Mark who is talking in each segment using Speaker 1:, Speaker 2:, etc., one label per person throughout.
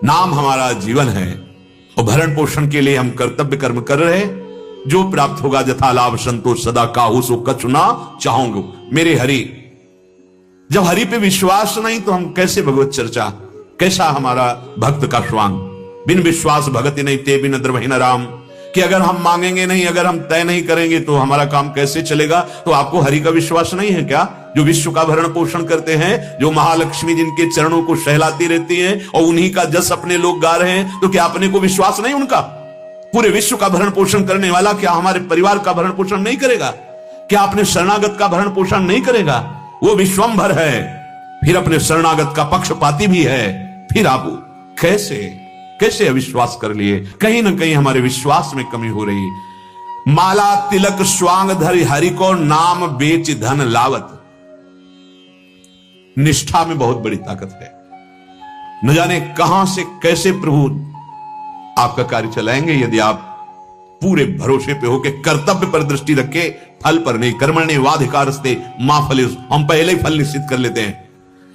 Speaker 1: नाम हमारा जीवन है और भरण पोषण के लिए हम कर्तव्य कर्म कर रहे हैं। जो प्राप्त होगा जथा लाभ संतोष सदा काहू सो कछु ना चाहूंगा मेरे हरि। जब हरि पे विश्वास नहीं तो हम कैसे भगवत चर्चा, कैसा हमारा भक्त का स्वांग। बिन विश्वास भगति नहीं ते बिन द्रवहि न राम, कि अगर हम मांगेंगे नहीं, अगर हम तय नहीं करेंगे तो हमारा काम कैसे चलेगा। तो आपको हरि का विश्वास नहीं है क्या? जो विश्व का भरण पोषण करते हैं, जो महालक्ष्मी जिनके चरणों को सहलाती रहती हैं और उन्हीं का जस अपने लोग गा रहे हैं, तो क्या अपने को विश्वास नहीं उनका? पूरे विश्व का भरण पोषण करने वाला क्या हमारे परिवार का भरण पोषण नहीं करेगा? क्या अपने शरणागत का भरण पोषण नहीं करेगा? वो विश्वंभर है, फिर अपने शरणागत का पक्षपाती भी है। फिर आप कैसे अविश्वास कर लिए? कहीं ना कहीं हमारे विश्वास में कमी हो रही। माला तिलक स्वांग धरि हरि को नाम बेच धन लावत। निष्ठा में बहुत बड़ी ताकत है। न जाने कहां से कैसे प्रभु आपका कार्य चलाएंगे, यदि आप पूरे भरोसे पे हो के कर्तव्य पर दृष्टि रखे, फल पर नहीं। कर्मण्येवाधिकारस्ते मा फलेषु, हम पहले ही फल निश्चित कर लेते हैं।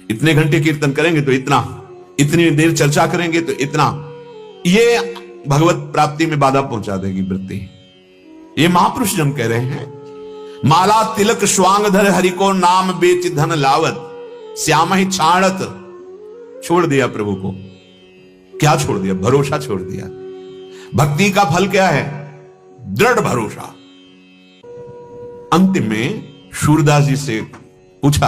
Speaker 1: इतने घंटे कीर्तन करेंगे तो इतना, इतनी देर चर्चा करेंगे तो इतना। ये भगवत प्राप्ति में बाधा पहुंचा देगी वृत्ति। ये महापुरुष जन कह रहे हैं, माला तिलक स्वांग धर हरि को नाम बेच धन लावत, श्याम ही छाड़त। छोड़ दिया प्रभु को। क्या छोड़ दिया? भरोसा छोड़ दिया। भक्ति का फल क्या है? दृढ़ भरोसा। अंतिम में सूरदास जी से पूछा,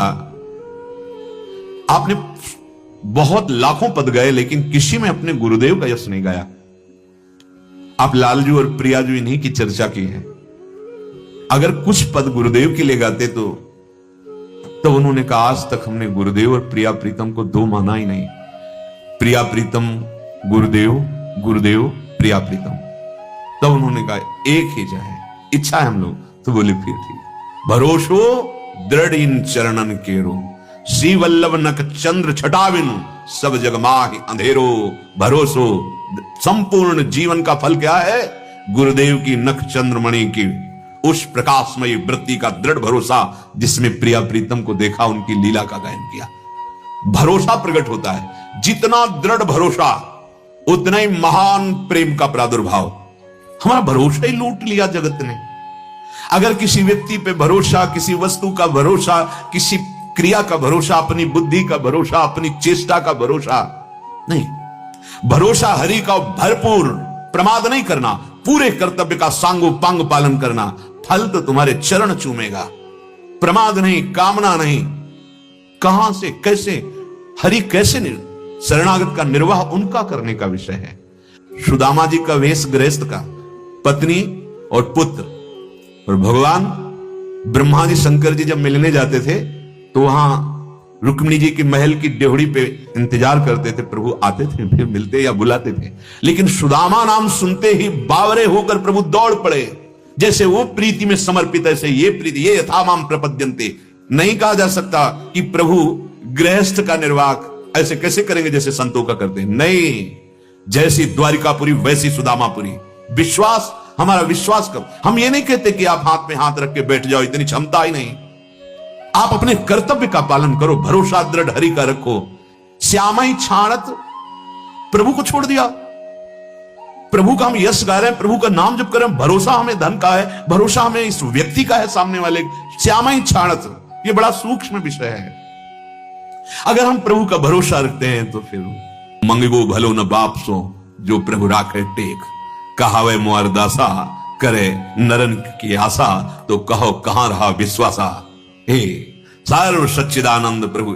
Speaker 1: आपने बहुत लाखों पद गए लेकिन किसी में अपने गुरुदेव का यश नहीं गाया। आप लालजू और प्रियाजू इन्हीं की चर्चा की है। अगर कुछ पद गुरुदेव के लिए गाते तो उन्होंने कहा, आज तक हमने गुरुदेव और प्रिया प्रीतम को दो माना ही नहीं। प्रिया प्रीतम गुरुदेव, गुरुदेव प्रिया प्रीतम। तब उन्होंने कहा एक ही जाए, इच्छा है हम लोग। तो बोले फिर ठीक। भरोसो दृढ़ इन चरणन केरो, श्री वल्लभ नक चंद्र छटाविनु, सब जग माहि अंधेरो। भरोसो, संपूर्ण जीवन का फल क्या है? गुरुदेव की नख चंद्रमणि की उस प्रकाशमयी वृत्ति का दृढ़ भरोसा, जिसमें प्रिया प्रीतम को देखा, उनकी लीला का गायन किया। भरोसा प्रकट होता है। जितना दृढ़ भरोसा उतना ही महान प्रेम का प्रादुर्भाव। हमारा भरोसा ही लूट लिया जगत ने। अगर किसी व्यक्ति पे भरोसा, किसी वस्तु का भरोसा, किसी क्रिया का भरोसा, अपनी बुद्धि का भरोसा, अपनी चेष्टा का भरोसा नहीं, भरोसा हरि का भरपूर, प्रमाद नहीं करना, पूरे कर्तव्य का सांगोपांग पालन करना, फल तो तुम्हारे चरण चूमेगा। प्रमाद नहीं, कामना नहीं। कहां से कैसे हरि कैसे शरणागत का निर्वाह उनका करने का विषय है। सुदामा जी का वेश गृहस्थ का, पत्नी और पुत्र, और भगवान ब्रह्मा जी शंकर जी जब मिलने जाते थे तो वहां रुक्मिणी जी की महल की डेहड़ी पे इंतजार करते थे। प्रभु आते थे, फिर मिलते या बुलाते थे। लेकिन सुदामा नाम सुनते ही बावरे होकर प्रभु दौड़ पड़े। जैसे वो प्रीति में समर्पित, ऐसे ये प्रीति, ये यथामाम प्रपद्यन्ते। नहीं कहा जा सकता कि प्रभु गृहस्थ का निर्वाह ऐसे कैसे करेंगे जैसे संतों का करते हैं। नहीं, जैसी द्वारिकापुरी वैसी सुदामापुरी। विश्वास, हमारा विश्वास कब। हम ये नहीं कहते कि आप हाथ में हाथ रख के बैठ जाओ, इतनी क्षमता ही नहीं। आप अपने कर्तव्य का पालन करो, भरोसा दृढ़ हरि का रखो। श्यामा ही छाणत, प्रभु को छोड़ दिया। प्रभु का हम यश गा रहे हैं, प्रभु का नाम जप कर रहे हैं, भरोसा हमें धन का है, भरोसा हमें इस व्यक्ति का है सामने वाले। श्यामा ही छाणत, ये बड़ा सूक्ष्म विषय है। अगर हम प्रभु का भरोसा रखते हैं तो फिर मंगो भलो न बाप सो, जो प्रभु राखे टेक। कहावे मुआर दासा, करे नरन की आशा, तो कहो कहां रहा विश्वासा। हे सर्व सच्चिदानंद प्रभु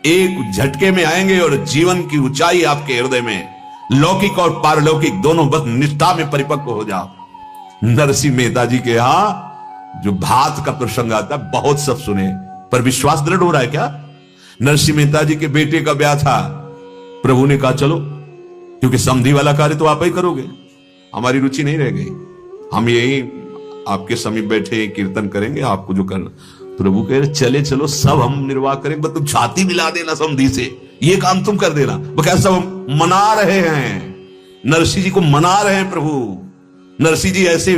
Speaker 1: एक झटके में आएंगे और जीवन की ऊंचाई आपके हृदय में, लौकिक और पारलौकिक दोनों, बस निष्ठा में परिपक्व हो जाओ। नरसिंह मेहता जी के यहां जो भात का प्रसंग आता है, बहुत सब सुने, पर विश्वास दृढ़ हो रहा है क्या? नरसिंह मेहता जी के बेटे का ब्याह था। प्रभु ने कहा चलो, क्योंकि समधी वाला कार्य तो आप ही करोगे, हमारी रुचि नहीं रह गई, हम यही आपके समीप बैठे कीर्तन करेंगे, आपको जो करना। प्रभु कह रहे चले चलो, सब हम निर्वाह करेंगे, बस तुम छाती मिला देना समधी से, ये काम तुम कर देना। बकायदा सब मना रहे हैं, नरसिंह जी को मना रहे हैं प्रभु। नरसिंह जी ऐसे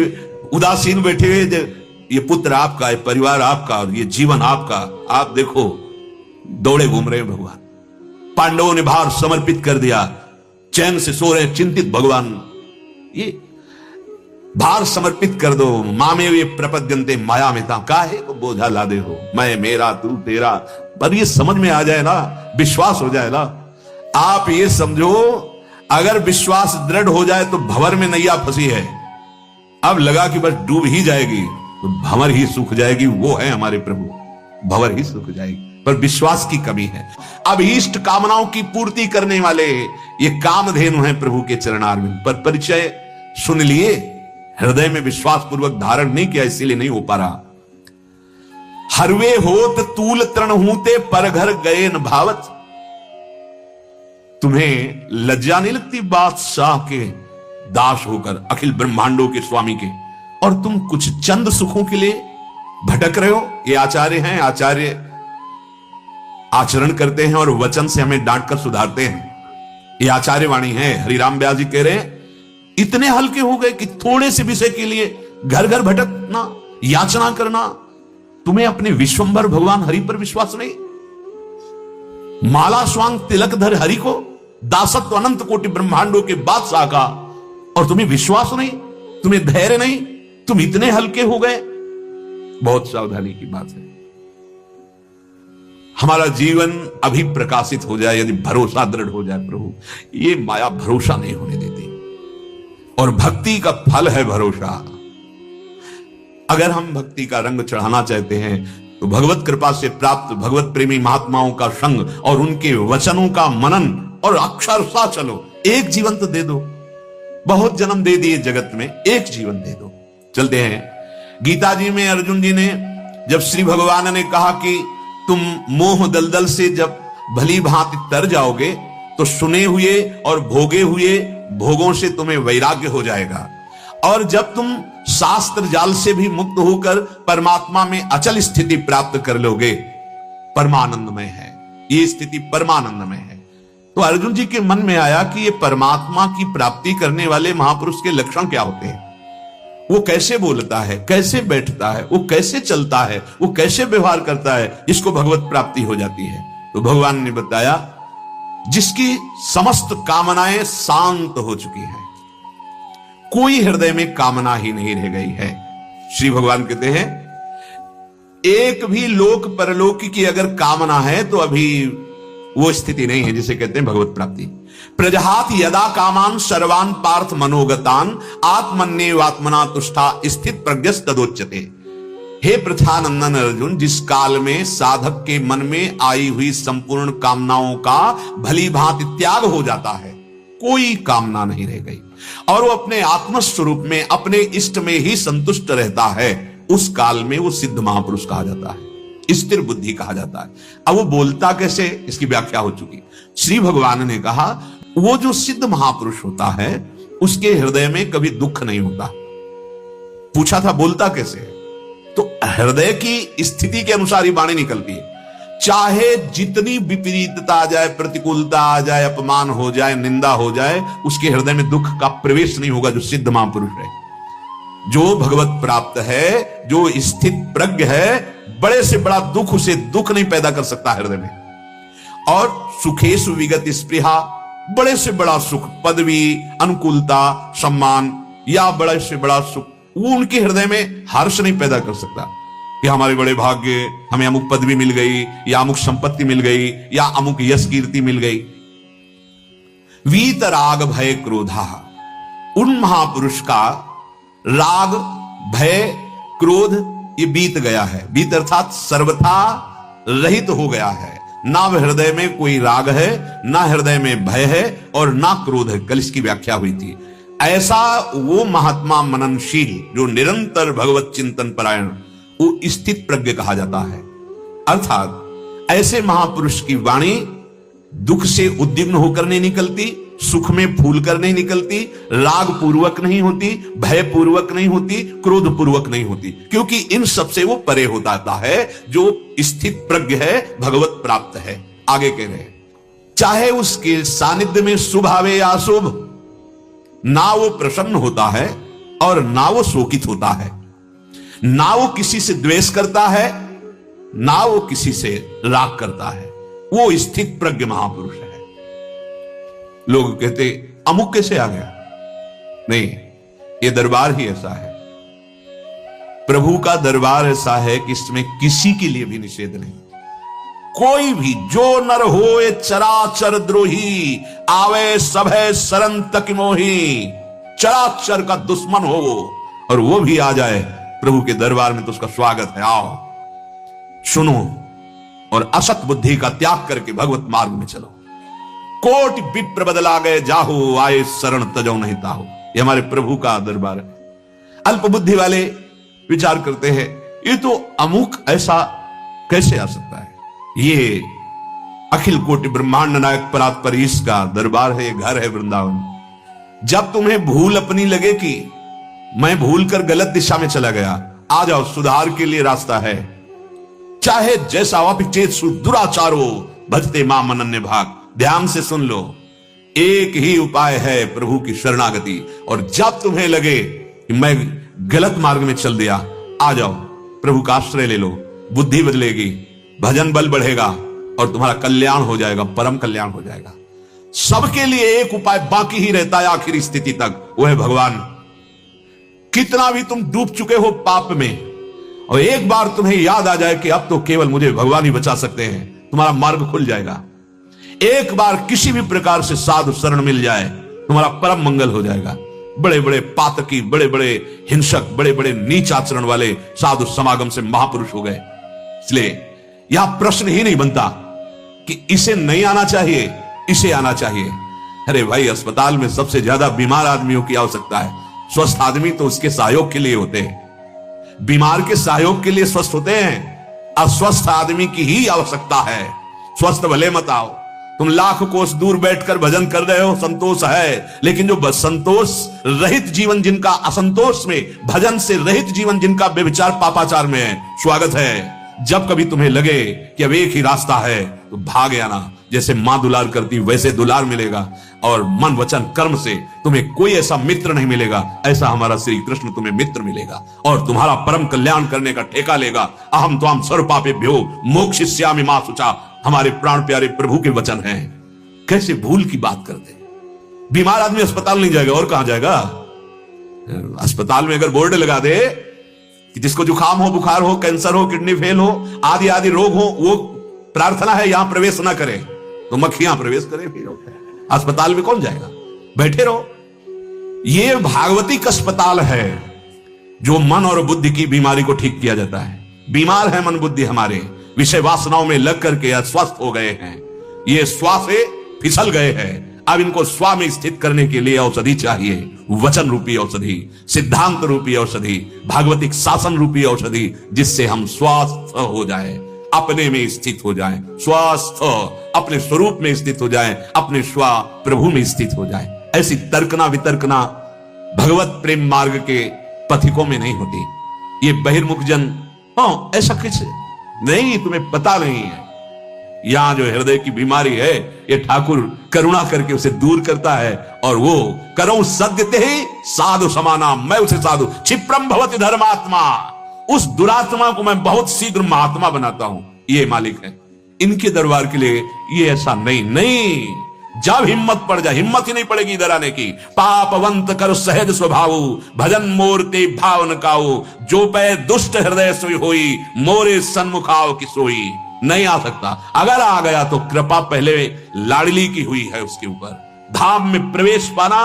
Speaker 1: उदासीन बैठे हुए, ये पुत्र आपका है, परिवार आपका, ये जीवन आपका, आप देखो दौड़े घूम रहे हैं भगवान। पांडवों ने भार समर्पित कर दिया, चैन से सो रहे चिंतित भगवान, ये भार समर्पित कर दो। मामे वे प्रपद्यन्ते माया में था, काहे को बोझा लादे हो, मैं मेरा तू तेरा। पर ये समझ में आ जाए ना, विश्वास हो जाए ना। आप ये समझो, अगर विश्वास दृढ़ हो जाए तो भंवर में नैया फंसी है, अब लगा कि बस डूब ही जाएगी तो भंवर ही सूख जाएगी। वो है हमारे प्रभु, भंवर ही सूख जाएगी, पर विश्वास की कमी है। अब इष्ट कामनाओं की पूर्ति करने वाले ये कामधेनु हैं प्रभु के चरणारविंद पर। परिचय सुन लिए, हृदय में विश्वास पूर्वक धारण नहीं किया, इसीलिए नहीं हो पा रहा। हरवे होत तूल तृण हूते पर घर गए न भावत। तुम्हें लज्जा नहीं लगती बादशाह के दास होकर, अखिल ब्रह्मांडों के स्वामी के, और तुम कुछ चंद सुखों के लिए भटक रहे हो? ये आचार्य हैं, आचार्य आचरण करते हैं और वचन से हमें डांट कर सुधारते हैं। ये आचार्य वाणी है। हरिराम व्यास जी कह रहे हैं, इतने हल्के हो गए कि थोड़े से विषय के लिए घर घर भटकना, याचना करना। तुम्हें अपने विश्वंभर भगवान हरि पर विश्वास नहीं? माला स्वांग तिलकधर हरि को, दासत्व अनंत कोटि ब्रह्मांडों के बादशाह का, और तुम्हें विश्वास नहीं, तुम्हें धैर्य नहीं, तुम इतने हल्के हो गए। बहुत सावधानी की बात है। हमारा जीवन अभी प्रकाशित हो जाए यदि भरोसा दृढ़ हो जाए प्रभु। ये माया भरोसा नहीं होने देती, और भक्ति का फल है भरोसा। अगर हम भक्ति का रंग चढ़ाना चाहते हैं तो भगवत कृपा से प्राप्त भगवत प्रेमी महात्माओं का संग और उनके वचनों का मनन और अक्षरशः चलो। एक जीवन तो दे दो, बहुत जन्म दे दिए जगत में, एक जीवन दे दो। चलते हैं गीता जी में अर्जुन जी ने जब श्री भगवान ने कहा कि तुम मोह दलदल से जब भली भांति तर जाओगे तो सुने हुए और भोगे हुए भोगों से तुम्हें वैराग्य हो जाएगा, और जब तुम शास्त्र जाल से भी मुक्त होकर परमात्मा में अचल स्थिति प्राप्त कर लोगे, परमानंदमय है ये स्थिति, परमानंदमय है। तो अर्जुन जी के मन में आया कि ये परमात्मा की प्राप्ति करने वाले महापुरुष के लक्षण क्या होते हैं, वो कैसे बोलता है, कैसे बैठता है, वो कैसे चलता है, वो कैसे व्यवहार करता है, इसको भगवत प्राप्ति हो जाती है। तो भगवान ने बताया, जिसकी समस्त कामनाएं शांत हो चुकी हैं, कोई हृदय में कामना ही नहीं रह गई है। श्री भगवान कहते हैं, एक भी लोक परलोक की अगर कामना है तो अभी वो स्थिति नहीं है जिसे कहते हैं भगवत प्राप्ति। प्रजहात यदा कामान सर्वान पार्थ मनोगतान आत्मन्येवात्मना तुष्टा स्थित प्रज्ञस तदोच्यते। हे प्रथानंदन अर्जुन, जिस काल में साधक के मन में आई हुई संपूर्ण कामनाओं का भली भांति त्याग हो जाता है, कोई कामना नहीं रह गई, और वो अपने आत्मस्वरूप में अपने इष्ट में ही संतुष्ट रहता है, उस काल में वो सिद्ध महापुरुष कहा जाता है, स्थिर बुद्धि कहा जाता है। अब वो बोलता कैसे, इसकी व्याख्या हो चुकी। श्री भगवान ने कहा, वो जो सिद्ध महापुरुष होता है उसके हृदय में कभी दुख नहीं होता। पूछा था बोलता कैसे, तो हृदय की स्थिति के अनुसार ही वाणी निकलती है। चाहे जितनी विपरीतता आ जाए, प्रतिकूलता आ जाए, अपमान हो जाए, निंदा हो जाए, उसके हृदय में दुख का प्रवेश नहीं होगा। जो सिद्ध महापुरुष है, जो भगवत प्राप्त है, जो स्थित प्रज्ञ है, बड़े से बड़ा दुख उसे दुख नहीं पैदा कर सकता हृदय में। और सुखेषु विगत स्पृहा, बड़े से बड़ा सुख, पदवी, अनुकूलता, सम्मान या बड़े से बड़ा सुख, वो उनके हृदय में हर्ष नहीं पैदा कर सकता कि हमारे बड़े भाग्य, हमें अमुक पदवी मिल गई, या अमुक संपत्ति मिल गई, या अमुक यश कीर्ति मिल गई। वीत राग भय क्रोधा, उन महापुरुष का राग, भय, क्रोध ये बीत गया है। बीत अर्थात सर्वथा रहित हो गया है। ना हृदय में कोई राग है, ना हृदय में भय है, और ना क्रोध है। कल इसकी व्याख्या हुई थी। ऐसा वो महात्मा मननशील जो निरंतर भगवत चिंतन परायण, वो स्थित प्रज्ञ कहा जाता है। अर्थात ऐसे महापुरुष की वाणी दुख से उद्विग्न होकर नहीं निकलती, सुख में फूल कर नहीं निकलती, राग पूर्वक नहीं होती, भय पूर्वक नहीं होती, क्रोध पूर्वक नहीं होती, क्योंकि इन सबसे वो परे हो जाता है। जो स्थित प्रज्ञ है, भगवत प्राप्त है। आगे कह रहे हैं, चाहे उसके सानिध्य में शुभ आवे या अशुभ, ना वो प्रसन्न होता है और ना वो शोकित होता है, ना वो किसी से द्वेष करता है, ना वो किसी से राग करता है। वो स्थित प्रज्ञ महापुरुष है। लोग कहते अमुक कैसे आ गया? नहीं, ये दरबार ही ऐसा है। प्रभु का दरबार ऐसा है कि इसमें किसी के लिए भी निषेध नहीं। कोई भी जो नर होए चराचर द्रोही, आवे सभे शरण तक मोही। चराचर का दुश्मन हो वो, और वो भी आ जाए प्रभु के दरबार में तो उसका स्वागत है। आओ सुनो और असत बुद्धि का त्याग करके भगवत मार्ग में चलो। कोटि विप्र बदला गए जाहो, आए शरण तजो नहीं ताहो। ये हमारे प्रभु का दरबार है। अल्प बुद्धि वाले विचार करते हैं ये तो अमुक ऐसा कैसे आ सकता है? ये अखिल कोटि ब्रह्मांड नायक परात्पर ईश का दरबार है, ये घर है वृंदावन। जब तुम्हें भूल अपनी लगे कि मैं भूल कर गलत दिशा में चला गया, आ जाओ, सुधार के लिए रास्ता है। चाहे जैसा अपिचेत दुराचारो भजते मां अनन्य भाग। ध्यान से सुन लो, एक ही उपाय है प्रभु की शरणागति। और जब तुम्हें लगे कि मैं गलत मार्ग में चल दिया, आ जाओ, प्रभु का आश्रय ले लो, बुद्धि बदलेगी, भजन बल बढ़ेगा और तुम्हारा कल्याण हो जाएगा, परम कल्याण हो जाएगा। सबके लिए एक उपाय बाकी ही रहता है आखिरी स्थिति तक, वो है भगवान। कितना भी तुम डूब चुके हो पाप में, और एक बार तुम्हें याद आ जाए कि अब तो केवल मुझे भगवान ही बचा सकते हैं, तुम्हारा मार्ग खुल जाएगा। एक बार किसी भी प्रकार से साधु शरण मिल जाए, तुम्हारा परम मंगल हो जाएगा। बड़े बड़े पातकी, बड़े बड़े हिंसक, बड़े बड़े नीच आचरण वाले साधु समागम से महापुरुष हो गए। इसलिए यह प्रश्न ही नहीं बनता कि इसे नहीं आना चाहिए, इसे आना चाहिए। अरे भाई, अस्पताल में सबसे ज्यादा बीमार आदमियों की आवश्यकता है। स्वस्थ आदमी तो उसके सहयोग के लिए होते हैं, बीमार के सहयोग के लिए स्वस्थ होते हैं। अस्वस्थ आदमी की ही आवश्यकता है। स्वस्थ भले मत आओ, तुम लाख कोस दूर बैठकर भजन कर रहे हो, संतोष है, लेकिन जो संतोष रहित जीवन जिनका, असंतोष में भजन से रहित जीवन जिनका व्यभिचार पापाचार में है, स्वागत है। जब कभी तुम्हें लगे कि अब एक ही रास्ता है तो भाग आना। जैसे मां दुलार करती वैसे दुलार मिलेगा, और मन वचन कर्म से तुम्हें कोई ऐसा मित्र नहीं मिलेगा, ऐसा हमारा श्री कृष्ण तुम्हें मित्र मिलेगा और तुम्हारा परम कल्याण करने का ठेका लेगा। अहम त्वाम सर्व पापेभ्यो मोक्षयिष्यामि मा शुचा, हमारे प्राण प्यारे प्रभु के वचन हैं। कैसे भूल की बात करते। बीमार आदमी अस्पताल नहीं जाएगा और कहां जाएगा? अस्पताल में अगर बोर्ड लगा दे कि जिसको जुकाम हो, बुखार हो, कैंसर हो, किडनी फेल हो, आदि आदि रोग हो, वो प्रार्थना है यहां प्रवेश ना करे, तो मक्खियां प्रवेश करे। फिर अस्पताल में कौन जाएगा? बैठे रहो। ये भागवतिक अस्पताल है जो मन और बुद्धि की बीमारी को ठीक किया जाता है। बीमार है मन बुद्धि हमारे, विषय वासनाओं में लग करके अस्वस्थ हो गए हैं, ये स्वा से फिसल गए हैं। अब इनको स्वा में स्थित करने के लिए औषधि चाहिए, वचन रूपी औषधि, सिद्धांत रूपी औषधि, भागवतिक शासन रूपी औषधि, जिससे हम स्वस्थ हो जाए, अपने में स्थित हो जाए, स्वस्थ अपने स्वरूप में स्थित हो जाए, अपने स्वा प्रभु में स्थित हो जाए। ऐसी तर्कना वितर्कना भगवत प्रेम मार्ग के पथिकों में नहीं होती। ये बहिर्मुख जन, हाँ ऐसा कैसे नहीं, तुम्हें पता नहीं है। यहां जो हृदय की बीमारी है, ये ठाकुर करुणा करके उसे दूर करता है, और वो करो सद्यते ही साधु समाना, मैं उसे साधु क्षिप्रम भवति धर्मात्मा, उस दुरात्मा को मैं बहुत शीघ्र महात्मा बनाता हूं। ये मालिक है। इनके दरबार के लिए ये ऐसा नहीं। जब हिम्मत पड़ जाए, हिम्मत ही नहीं पड़ेगी इधर आने की। पापवंत कर सहज स्वभाव, भजन मूर्ति भावन काऊ, जो पै दुष्ट हृदय सोई होई, मोरे सन्मुखाव की सोई। नहीं आ सकता। अगर आ गया तो कृपा पहले लाडली की हुई है उसके ऊपर। धाम में प्रवेश पाना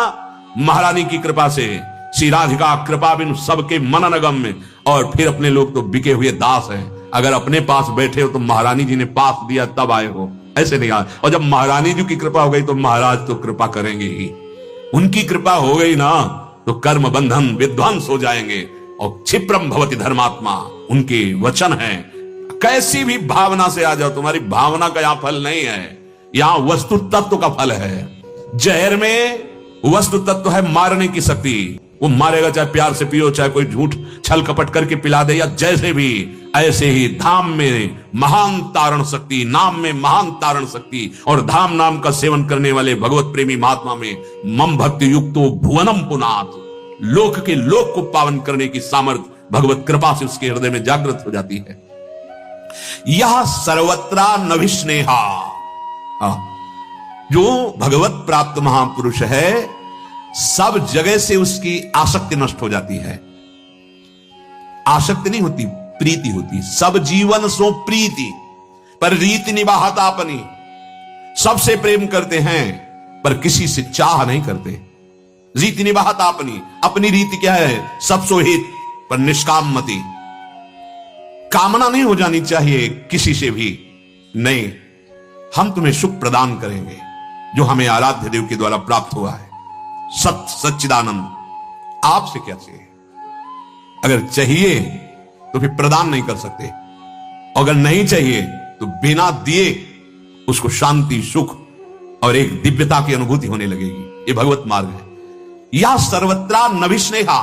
Speaker 1: महारानी की कृपा से, श्री राधिका कृपा बिन सबके मनन अगम्य। और फिर अपने लोग तो बिके हुए दास हैं। अगर अपने पास बैठे हो तो महारानी जी ने पास दिया तब आए हो, ऐसे नहीं आए। और जब महारानी जी की कृपा हो गई तो महाराज तो कृपा करेंगे ही। उनकी कृपा हो गई ना तो कर्म बंधन विध्वंस हो जाएंगे। और क्षिप्रम भवति धर्मात्मा उनके वचन हैं। कैसी भी भावना से आ जाओ, तुम्हारी भावना का यहां फल नहीं है, यहां वस्तु तत्व का फल है। जहर में वस्तु तत्व है मारने की शक्ति। वो मारेगा, चाहे प्यार से पियो, चाहे कोई झूठ छल कपट करके पिला दे, या जैसे भी। ऐसे ही धाम में महान तारण शक्ति, नाम में महान तारण शक्ति, और धाम नाम का सेवन करने वाले भगवत प्रेमी महात्मा में मम भक्ति युक्तो भुवनम पुनाथ, लोक के लोक को पावन करने की सामर्थ्य भगवत कृपा से उसके हृदय में जागृत हो जाती है। यह सर्वत्रा नभिस्नेहा, जो भगवत प्राप्त महापुरुष है, सब जगह से उसकी आसक्ति नष्ट हो जाती है। आसक्ति नहीं होती, प्रीति होती। सब जीवन सो प्रीति, पर रीति निभाता अपनी। सबसे प्रेम करते हैं पर किसी से चाह नहीं करते। रीति निभाता अपनी, अपनी रीति क्या है? सब सो हित पर निष्काम मति। कामना नहीं हो जानी चाहिए किसी से भी। नहीं, हम तुम्हें सुख प्रदान करेंगे जो हमें आराध्य देव के द्वारा प्राप्त हुआ है। सच्चिदानंद आपसे क्या चाहिए? अगर चाहिए तो फिर प्रदान नहीं कर सकते, अगर नहीं चाहिए तो बिना दिए उसको शांति, सुख और एक दिव्यता की अनुभूति होने लगेगी। ये भगवत मार्ग है। या सर्वत्रा नभिस्नेहा,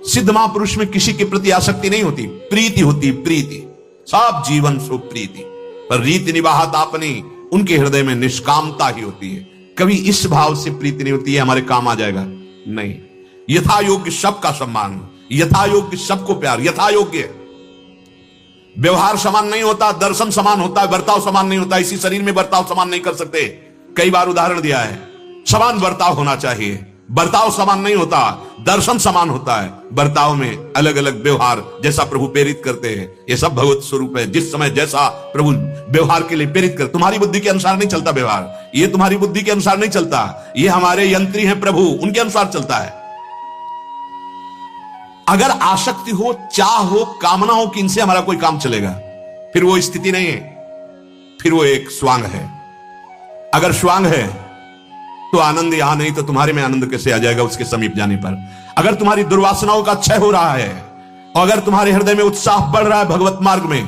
Speaker 1: सिद्ध महापुरुष में किसी के प्रति आसक्ति नहीं होती, प्रीति होती। प्रीति, सब जीवन सो प्रीति, पर रीति निभाता अपनी। उनके हृदय में निष्कामता ही होती है। कभी इस भाव से प्रीति नहीं होती है हमारे काम आ जाएगा, नहीं। यथा योग्य सबका सम्मान, यथा योग्य सबको प्यार, यथा योग्य। व्यवहार समान नहीं होता, दर्शन समान होता है, बर्ताव समान नहीं होता। इसी शरीर में बर्ताव समान नहीं कर सकते। कई बार उदाहरण दिया है। समान बर्ताव होना चाहिए, बर्ताव समान नहीं होता, दर्शन समान होता है। बर्ताव में अलग अलग व्यवहार, जैसा प्रभु प्रेरित करते हैं, ये सब भगवत स्वरूप है। जिस समय जैसा प्रभु व्यवहार के लिए प्रेरित कर, तुम्हारी बुद्धि के अनुसार नहीं चलता व्यवहार, ये तुम्हारी बुद्धि के अनुसार नहीं चलता। ये हमारे यंत्री हैं प्रभु, उनके अनुसार चलता है। अगर आसक्ति हो, चाह हो, कामना हो कि इनसे हमारा कोई काम चलेगा, फिर वो स्थिति नहीं है, फिर वो एक स्वांग है। अगर स्वांग है तो आनंद यहां नहीं तो तुम्हारे में आनंद कैसे आ जाएगा उसके समीप जाने पर? अगर तुम्हारी दुर्वासनाओं का क्षय हो रहा है और अगर तुम्हारे हृदय में उत्साह बढ़ रहा है भगवत मार्ग में,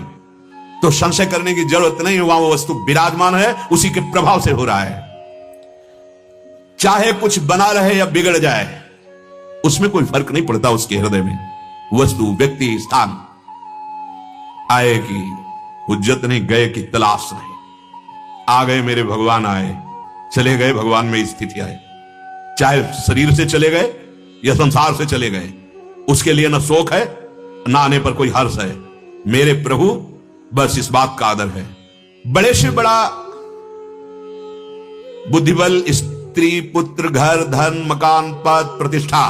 Speaker 1: तो संशय करने की जरूरत नहीं। वहां वो वस्तु विराजमान है, उसी के प्रभाव से हो रहा है। चाहे कुछ बना रहे या बिगड़ जाए, उसमें कोई फर्क नहीं पड़ता। उसके हृदय में वस्तु, व्यक्ति, स्थान आए की हुज्जत नहीं, गए की तलाश नहीं। आ गए मेरे भगवान आए, चले गए भगवान में स्थिति आए। चाहे शरीर से चले गए या संसार से चले गए, उसके लिए न शोक है न आने पर कोई हर्ष है। मेरे प्रभु, बस इस बात का आदर है। बड़े से बड़ा बुद्धिबल, स्त्री, पुत्र, घर, धन, मकान, पद, प्रतिष्ठा,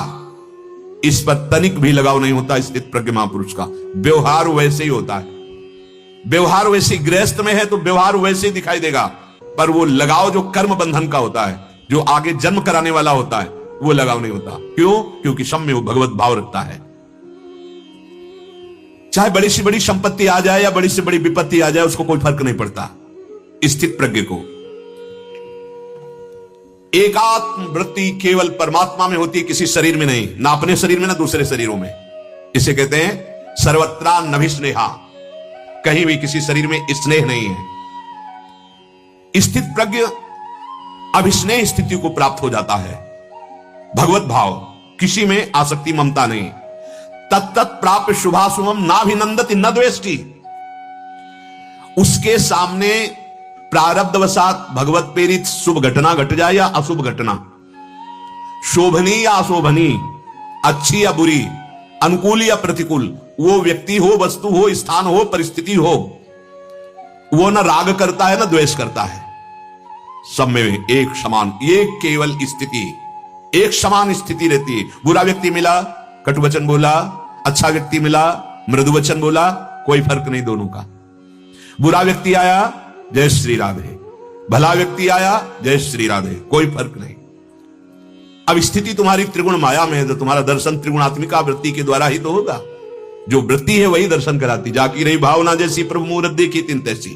Speaker 1: इस पर तनिक भी लगाव नहीं होता स्थित प्रज्ञ महापुरुष का। व्यवहार वैसे ही होता है। व्यवहार वैसे, गृहस्थ में है तो व्यवहार वैसे ही दिखाई देगा, पर वो लगाव जो कर्म बंधन का होता है, जो आगे जन्म कराने वाला होता है, वो लगाव नहीं होता। क्यों? क्योंकि सब में वो भगवत भाव रखता है। चाहे बड़ी से बड़ी संपत्ति आ जाए या बड़ी से बड़ी विपत्ति आ जाए, उसको कोई फर्क नहीं पड़ता स्थित प्रज्ञ को। एकात्म वृत्ति केवल परमात्मा में होती है, किसी शरीर में नहीं, ना अपने शरीर में ना दूसरे शरीरों में। इसे कहते हैं सर्वत्रा नभिस्नेहा, कहीं भी किसी शरीर में स्नेह नहीं है। स्थित प्रज्ञ अभिस्नेह स्थिति को प्राप्त हो जाता है। भगवत भाव, किसी में आसक्ति, ममता नहीं। तत्तत् प्राप्य शुभाशुभम नाभिनंदति न द्वेष्टि। उसके सामने प्रारब्धवशात भगवत प्रेरित शुभ घटना घट जाए या अशुभ घटना, शोभनी या अशोभनी, अच्छी या बुरी, अनुकूल या प्रतिकूल, वो व्यक्ति हो, वस्तु हो, स्थान हो, परिस्थिति हो, वो न राग करता है न द्वेष करता है। सब में एक समान, एक केवल स्थिति, एक समान स्थिति रहती है। बुरा व्यक्ति मिला, कटु वचन बोला, अच्छा व्यक्ति मिला, मृदु वचन बोला, कोई फर्क नहीं दोनों का। बुरा व्यक्ति आया, जय श्री राधे, भला व्यक्ति आया, जय श्री राधे, कोई फर्क नहीं। अब स्थिति तुम्हारी त्रिगुण माया में है तो तुम्हारा दर्शन त्रिगुणात्मिका वृत्ति के द्वारा ही तो होगा। जो वृत्ति है वही दर्शन कराती। जाकी रही भावना जैसी प्रभु मूरत देखी तिन तैसी।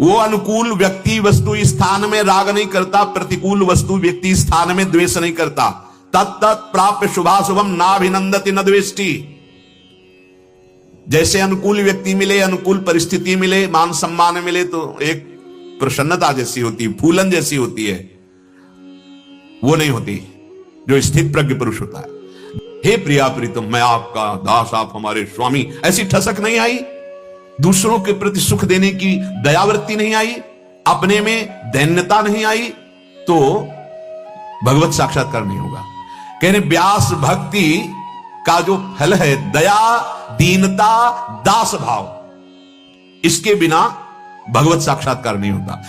Speaker 1: वो अनुकूल व्यक्ति वस्तु स्थान में राग नहीं करता, प्रतिकूल वस्तु व्यक्ति स्थान में द्वेष नहीं करता। तत्तत् प्राप्य शुभाशुभम नाभिनंदति न द्वेष्टि। जैसे अनुकूल व्यक्ति मिले, अनुकूल परिस्थिति मिले, मान सम्मान मिले तो एक प्रसन्नता जैसी होती है, फूलन जैसी होती है, वो नहीं होती जो स्थित प्रज्ञ पुरुष होता है। हे प्रिया प्रीतम, मैं आपका दास, आप हमारे स्वामी, ऐसी ठसक नहीं आई। दूसरों के प्रति सुख देने की दयावृत्ति नहीं आई, अपने में दैन्यता नहीं आई, तो भगवत साक्षात्कार नहीं होगा। कहने व्यास भक्ति का जो फल है दया, दीनता, दास भाव, इसके बिना भगवत साक्षात्कार नहीं होता।